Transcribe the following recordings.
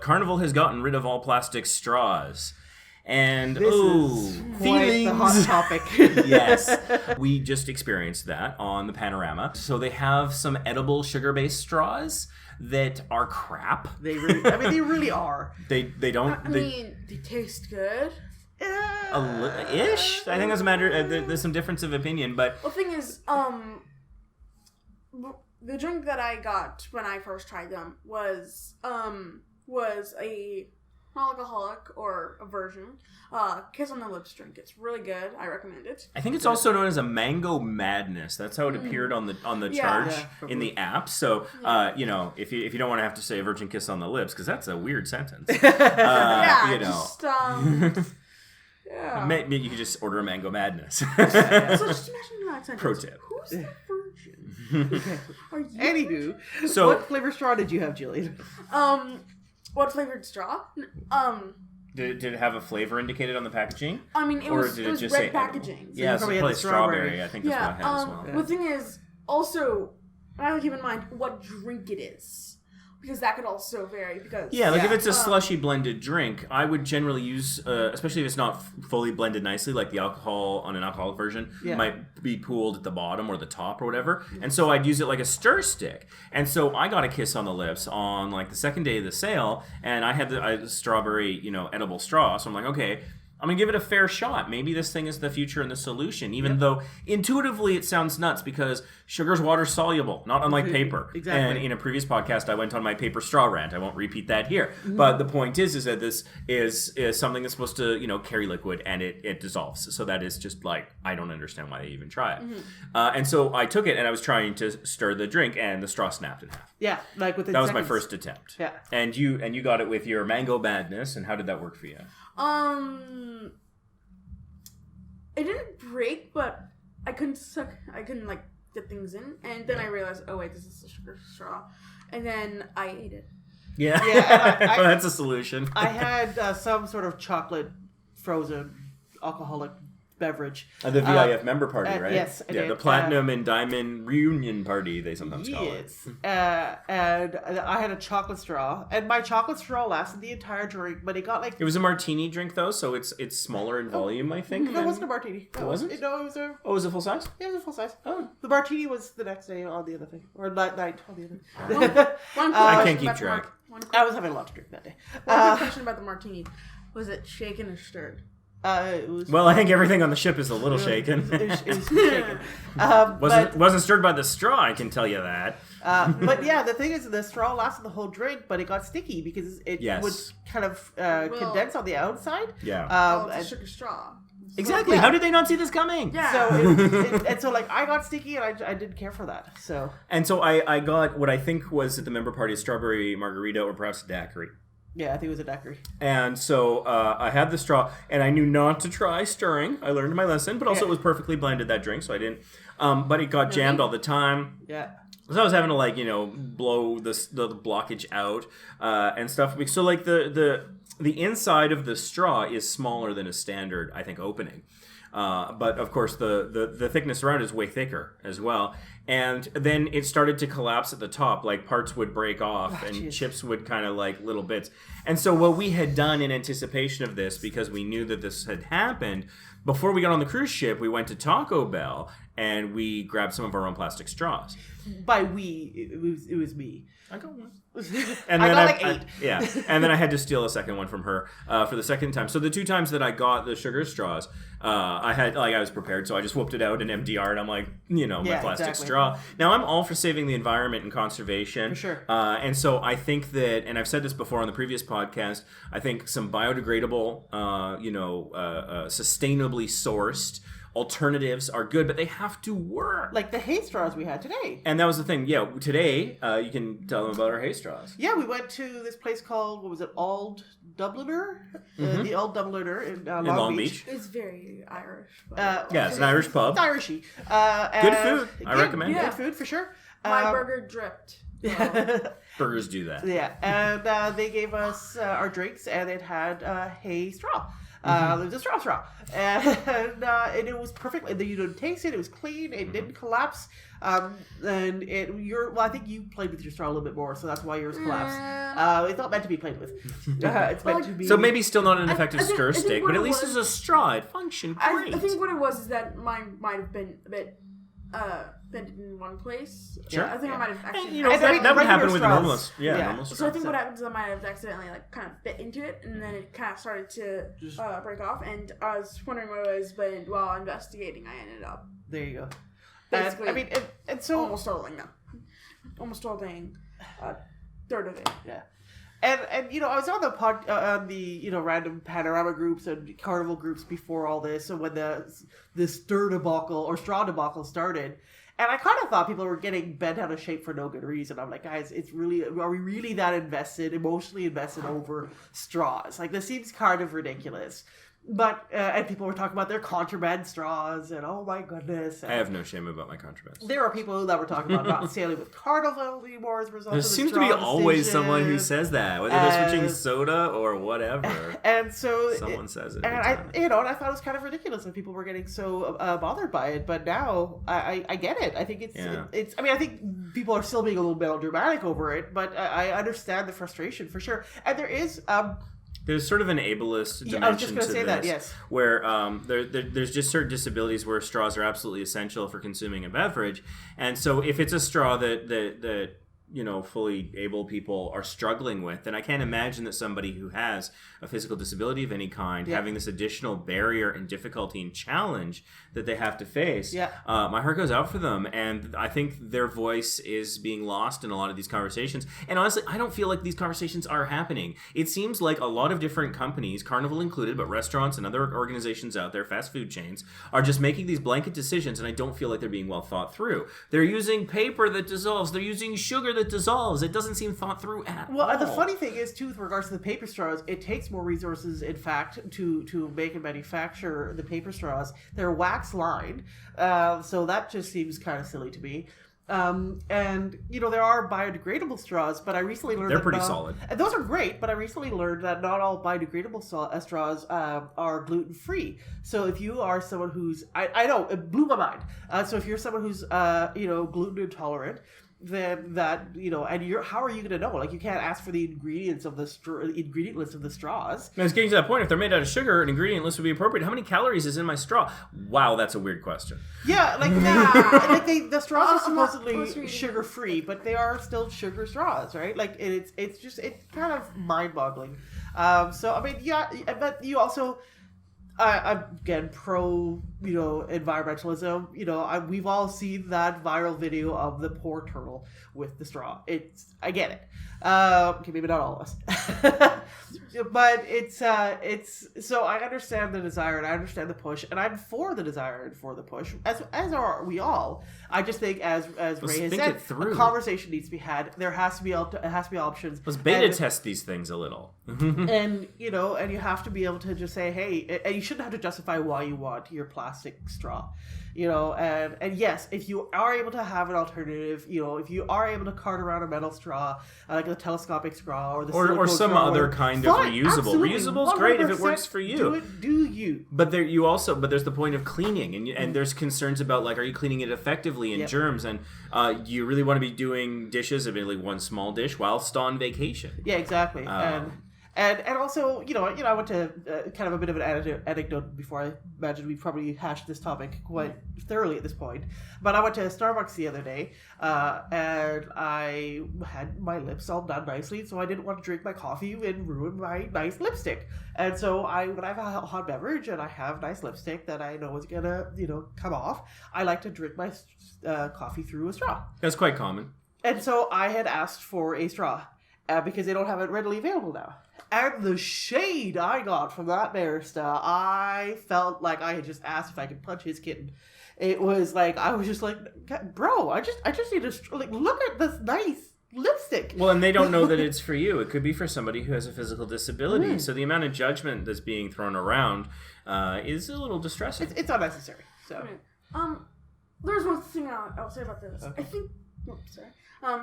Carnival has gotten rid of all plastic straws. And, This is quite the hot topic. Yes. We just experienced that on the Panorama. So they have some edible sugar-based straws that are crap. They really are. They don't... they taste good. Ish? I think that's a matter... there's some difference of opinion, but... Well, the thing is, the drink that I got when I first tried them was a non-alcoholic or a version kiss on the lips drink. It's really good. I recommend it. I think it's also known as a Mango Madness. That's how it appeared on the charge in the app. So if you don't want to have to say a virgin kiss on the lips, because that's a weird sentence. Maybe you could just order a Mango Madness. So just imagine that sentence. Pro tip. Who's the virgin? Are you? Anywho, so what flavor straw did you have, Jillian? What flavored straw? Did it have a flavor indicated on the packaging? I mean, it was just red say packaging. So yeah, so probably strawberry. I think that's what I had as well. The thing is, also, I have to keep in mind what drink it is. Because that could also vary. If it's a slushy blended drink, I would generally use, especially if it's not fully blended nicely, like the alcohol on an alcoholic version might be pooled at the bottom or the top or whatever. And so I'd use it like a stir stick. And so I got a kiss on the lips on like the second day of the sale, and I had the strawberry, edible straw. So I'm like, okay, I'm going to give it a fair shot. Maybe this thing is the future and the solution, even though intuitively it sounds nuts because sugar's water soluble, not unlike paper. Exactly. And in a previous podcast, I went on my paper straw rant. I won't repeat that here. Mm-hmm. But the point is that this is something that's supposed to, carry liquid and it dissolves. So that is just like, I don't understand why they even try it. Mm-hmm. And so I took it and I was trying to stir the drink and the straw snapped in half. Yeah, like within That was seconds. my first attempt. Yeah. And you got it with your Mango Madness, and how did that work for you? It didn't break, but I couldn't get things in, and then I realized, oh wait, this is a sugar straw, and then I ate it. Yeah, well, that's a solution. I had some sort of chocolate frozen alcoholic beverage. The VIF member party, right? Yes. The Platinum and Diamond Reunion Party, they sometimes call it. And I had a chocolate straw, and my chocolate straw lasted the entire drink, but it got like... It was a martini drink, though, so it's smaller in volume, I think. No, it wasn't a martini. It wasn't? No, it was a... Oh, was it full size? Yeah, it was a full size. Oh. The martini was the next day on the other thing. Or that night on the other thing. I can't keep track. I was having a lot to drink that day. One question about the martini. Was it shaken or stirred? It was... Well, I think everything on the ship is a little shaken. It was shaken. Wasn't stirred by the straw, I can tell you that. But yeah, the thing is, the straw lasted the whole drink, but it got sticky because it would kind of condense on the outside. Yeah. It's a sugar straw. Exactly. How did they not see this coming? Yeah. So I got sticky, and I didn't care for that. So I got what I think was at the member party a strawberry margarita or perhaps a daiquiri. Yeah, I think it was a daiquiri. And so I had the straw, and I knew not to try stirring. I learned my lesson, but also it was perfectly blended, that drink, so I didn't. But it got jammed all the time. Yeah. So I was having to blow the blockage out and stuff. So like the inside of the straw is smaller than a standard, I think, opening. But of course the thickness around is way thicker as well. And then it started to collapse at the top, like parts would break off and chips would kind of like little bits. And so what we had done in anticipation of this, because we knew that this had happened, before we got on the cruise ship, we went to Taco Bell and we grabbed some of our own plastic straws. By we, it was me. I got one. And then I got like 8. And then I had to steal a second one from her for the second time. So the 2 times that I got the sugar straws, I was prepared, so I just whooped it out in MDR, and I'm like, my plastic straw. Now I'm all for saving the environment and conservation. For sure. And so I think that, and I've said this before on the previous podcast, I think some biodegradable, sustainably sourced alternatives are good, but they have to work. Like the hay straws we had today. And that was the thing. Yeah, today, you can tell them about our hay straws. Yeah, we went to this place called, what was it, Auld Dubliner? The Auld Dubliner in Long Beach. It's very Irish. It's an Irish pub. It's Irishy. Good food. I recommend it. Good food, for sure. My burger dripped. Burgers do that. Yeah, and they gave us our drinks, and it had hay straw. It was a straw. And it was perfect. You didn't taste it. It was clean. It didn't collapse. And I think you played with your straw a little bit more, so that's why yours collapsed. It's not meant to be played with. It's meant to be. So maybe still not an effective stir stick, but at least as a straw, it functioned great. I think what it was is that mine might have been a bit bended in one place. Sure. I think I might have actually. That would happen with the normal. Normal So I think what happens is I might have accidentally kind of bit into it, and then it kind of started to break off. And I was wondering what it was, but while investigating, I ended up. There you go. Basically, and so almost holding a third of it. Yeah. And I was on the random panorama groups and carnival groups before all this, and when this stir debacle or straw debacle started, and I kind of thought people were getting bent out of shape for no good reason. I'm like, guys, are we really that emotionally invested over straws? Like, this seems kind of ridiculous. But, and people were talking about their contraband straws, and oh my goodness. And I have no shame about my contraband. There are people that were talking about not sailing with Carnival anymore as a result of the seems to be always someone who says that, whether they're switching soda or whatever. And so someone says it. And I thought it was kind of ridiculous that people were getting so bothered by it. But now I get it. I think it's. I mean, I think people are still being a little bit dramatic over it, but I understand the frustration for sure. And there is. There's sort of an ableist dimension I was just going to say this, that, yes. Where there's just certain disabilities where straws are absolutely essential for consuming a beverage, and so if it's a straw that fully able people are struggling with, then I can't imagine that somebody who has a physical disability of any kind having this additional barrier and difficulty and challenge that they have to face. Yeah. My heart goes out for them, and I think their voice is being lost in a lot of these conversations. And honestly, I don't feel like these conversations are happening. It seems like a lot of different companies, Carnival included, but restaurants and other organizations out there, fast food chains, are just making these blanket decisions, and I don't feel like they're being well thought through. They're using paper that dissolves. They're using sugar that dissolves. It doesn't seem thought through at all. Well, and the funny thing is, too, with regards to the paper straws, it takes more resources, in fact, to make and manufacture the paper straws. They're wax lined, so that just seems kind of silly to me. And there are biodegradable straws, but I recently learned they're pretty solid. And those are great, but I recently learned that not all biodegradable straws are gluten free. So if you are someone who's, I know it blew my mind. So if you're someone who's gluten intolerant, then that and how are you going to know? Like, you can't ask for the ingredients of the ingredient list of the straws. I was getting to that point. If they're made out of sugar, an ingredient list would be appropriate. How many calories is in my straw? Wow, that's a weird question. Yeah, the straws are supposedly sugar free, but they are still sugar straws, right? Like, it's kind of mind boggling. So I mean, yeah, but you also. Again, pro, environmentalism. We've all seen that viral video of the poor turtle with the straw. I get it. Okay, maybe not all of us, but it's. So I understand the desire and I understand the push, and I'm for the desire and for the push, as are we all. I just think, as Ray has said, a conversation needs to be had. There has to be options. Let's beta test these things a little. And and you have to be able to just say, hey, and you shouldn't have to justify why you want your plastic straw. And yes, if you are able to have an alternative, if you are able to cart around a metal straw, like a telescopic straw or some straw, other kind of reusable. Reusable is great if it works for you. Do you? But there's the point of cleaning, and there's concerns about, like, are you cleaning it effectively in germs, and you really want to be doing dishes, admittedly one small dish, whilst on vacation. Yeah, exactly. And also, I went to kind of a bit of an anecdote before. I imagine we probably hashed this topic quite thoroughly at this point. But I went to Starbucks the other day, and I had my lips all done nicely, so I didn't want to drink my coffee and ruin my nice lipstick. And so when I have a hot beverage and I have nice lipstick that I know is gonna, come off, I like to drink my coffee through a straw. That's quite common. And so I had asked for a straw because they don't have it readily available now. And the shade I got from that barista, I felt like I had just asked if I could punch his kitten. It was like, I was just like, bro, I just need to, look at this nice lipstick. Well, and they don't know that it's for you. It could be for somebody who has a physical disability. So the amount of judgment that's being thrown around is a little distressing. It's unnecessary. So, there's one thing I'll say about this. Okay. I think Oops, sorry.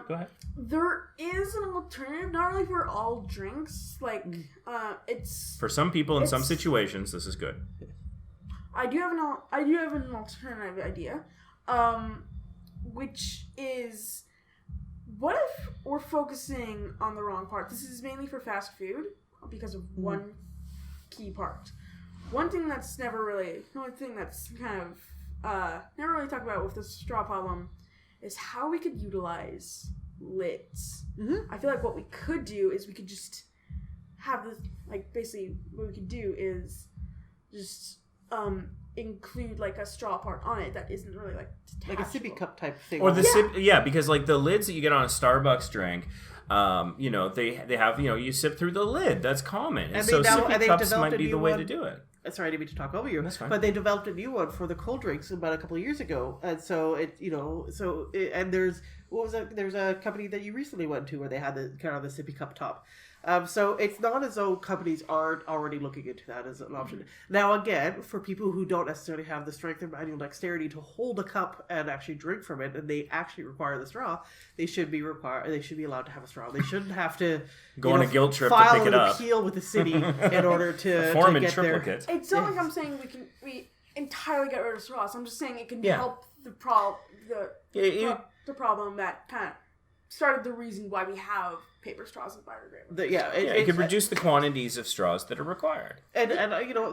Go ahead. There is an alternative, not really for all drinks. Like, it's For some people in some situations, this is good. I do have an alternative idea, which is, what if we're focusing on the wrong part? This is mainly for fast food because of one key part. One thing that's kind of never really talked about with the straw problem is how we could utilize lids. I feel like what we could do is we could just have this, like, basically what we could do is just include like a straw part on it that isn't really like detachable. Like a sippy cup type thing. Or the because like the lids that you get on a Starbucks drink, they have, you sip through the lid. That's common. And so sippy cups might be the way to do it. Sorry, I didn't mean to talk over you. That's fine. But they developed a new one for the cold drinks about a couple of years ago, and so and there's there's a company that you recently went to where they had the kind of the sippy cup top. So it's not as though companies aren't already looking into that as an option. Now, again, for people who don't necessarily have the strength or manual dexterity to hold a cup and actually drink from it, and they actually require the straw, they should be allowed to have a straw. They shouldn't have to go on a guilt trip to pick it up. File an appeal with the city in order to form get in triplicate. It's not like I'm saying we entirely get rid of straws. I'm just saying it can help the problem that kind of started the reason why we have paper straws and biodegradable. It could reduce the quantities of straws that are required. And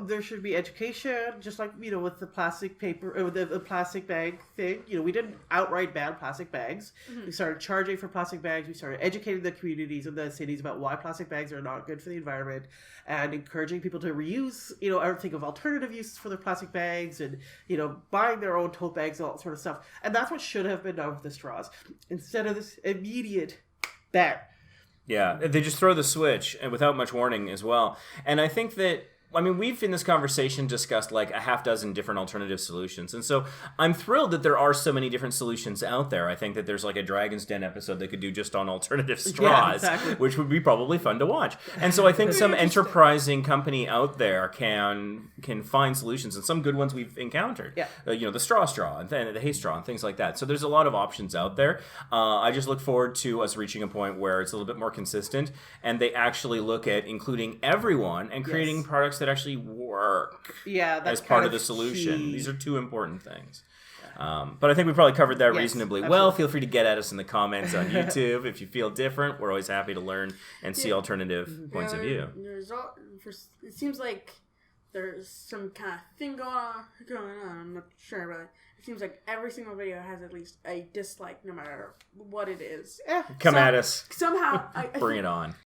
there should be education, just like with the plastic paper or the plastic bag thing. We didn't outright ban plastic bags. We started charging for plastic bags. We started educating the communities and the cities about why plastic bags are not good for the environment, and encouraging people to reuse. Or think of alternative uses for their plastic bags, and buying their own tote bags, all that sort of stuff. And that's what should have been done with the straws instead of this immediate ban. Yeah, they just throw the switch and without much warning as well. And I think that, we've in this conversation discussed like a half dozen different alternative solutions. And so I'm thrilled that there are so many different solutions out there. I think that there's like a Dragon's Den episode they could do just on alternative straws, which would be probably fun to watch. And so I think some enterprising company out there can find solutions, and some good ones we've encountered. Yeah. The straw and the hay straw and things like that. So there's a lot of options out there. I just look forward to us reaching a point where it's a little bit more consistent, and they actually look at including everyone and creating products that actually work as part of the solution. Key. These are two important things. But I think we probably covered that reasonably well. Feel free to get at us in the comments on YouTube if you feel different. We're always happy to learn and see alternative points of view. It seems like there's some kind of thing going on. I'm not sure, but it seems like every single video has at least a dislike, no matter what it is. Come at us. Somehow, bring it on.